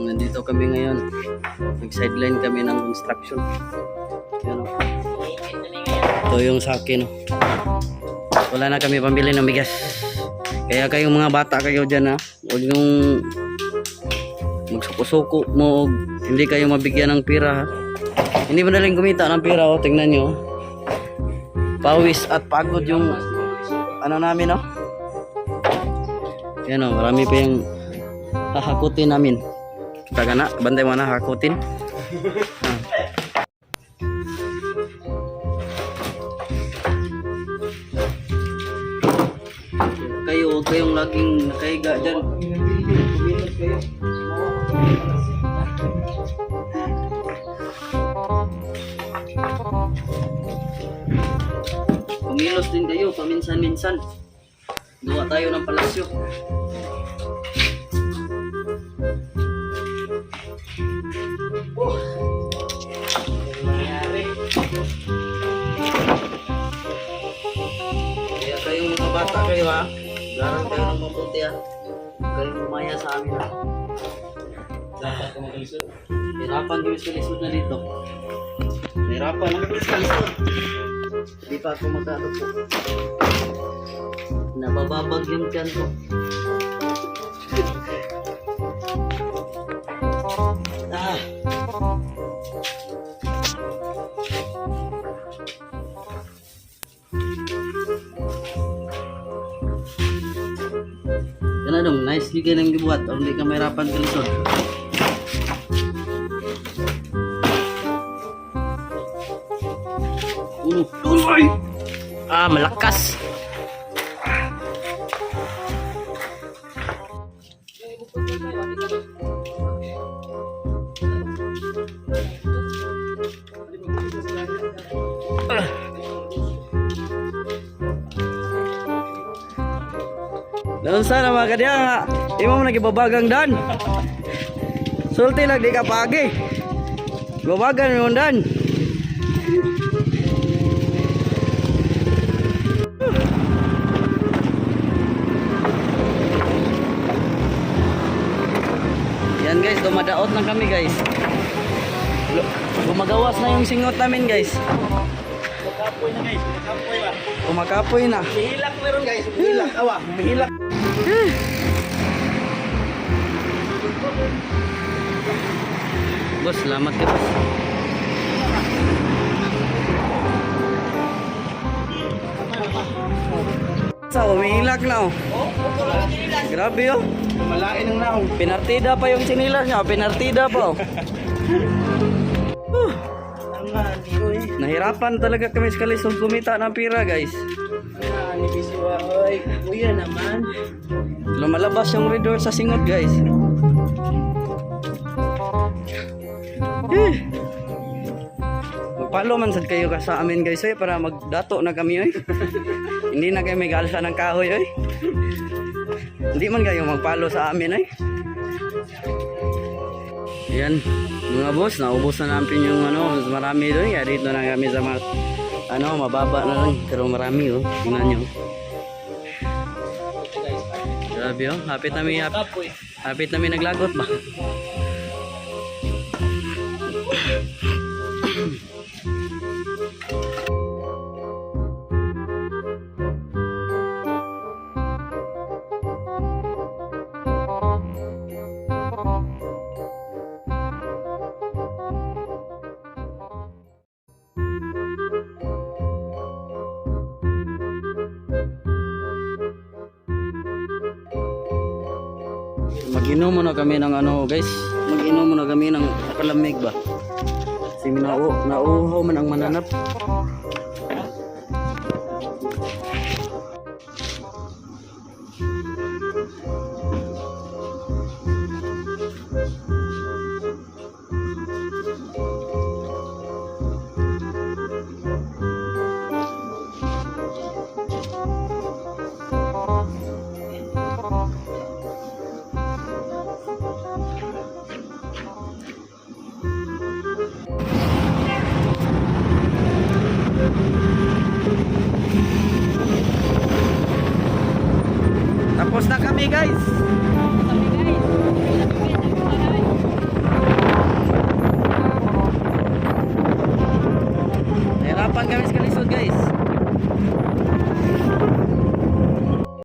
Nandito kami ngayon. Nag-sideline kami ng construction. Yan o. Ito yung sa akin. Wala na kami pambili ng bigas. Kaya kayong mga bata kayo dyan ha. Huwag yung magsuko-suko mo. Hindi kayo mabigyan ng pera ha. Hindi madaling kumita ng pera o. Tingnan nyo. Pawis at pagod yung ano namin o. Yan o. Marami pa yung hahakutin namin. Kita ka na. Bantay mo na hakutin. Kayo, huwag kayong laging nakahiga dyan. Kumilos din kayo, paminsan-minsan. Gawa tayo ng palasyo. Kaya kayong mga bata kayo ha. Garang kayo ng mabuti ha. Huwag kayong lumaya sa amin ha. Dapat ka magalisod. Hirapan kami sa lisod na dito. Hirapan kami sa lisod. Hindi pa ako magkano po. Nabababag yung tiyan ko. Yan na dong, nice juga yang dibuat. Kalau hindi ka mahirapan ka lisod. Uy! Malakas. Doon sana mga kadya nga. Imo mo nagibabagang dan. Sulti lang di ka pagi. Babagan mo dan. Yan guys, dumadaot na kami guys. Gumagawas na yung singot namin guys. Kumakapoy na guys, kumakapoy ba? Kumakapoy na. Mihilak meron guys, mihilak awa, mihilak. Boss, salamat ka boss. Sa umihilak na oh. Grabe oh. Malain ng naong. Pinartida pa yung sinilas niya, pinartida pa oh. Nahirapan talaga kami sekali sa kumita ng pira guys. Ni Bisiwa, oy, kuya naman. Lumalabas yung red door sa singot guys. Magpalo man sad kayo sa amin guys eh, para magdato na kami eh. Hindi na kayo may galsa ng kahoy eh. Hindi man kayo magpalo sa amin eh. Yan mga boss, naubos na namin yung ano, marami doon. Kaya dito na kami sa mababa na lang, pero marami oh. Tingnan nyo. Grabe oh, hapit namin naglagot ba? Mag-inom muna kami ng ano guys. Mag-inom muna kami ng palamig ba. Kasi nauuhaw man ang mananap. Tapos na kami guys. Nahirapan kami sa kalisod guys.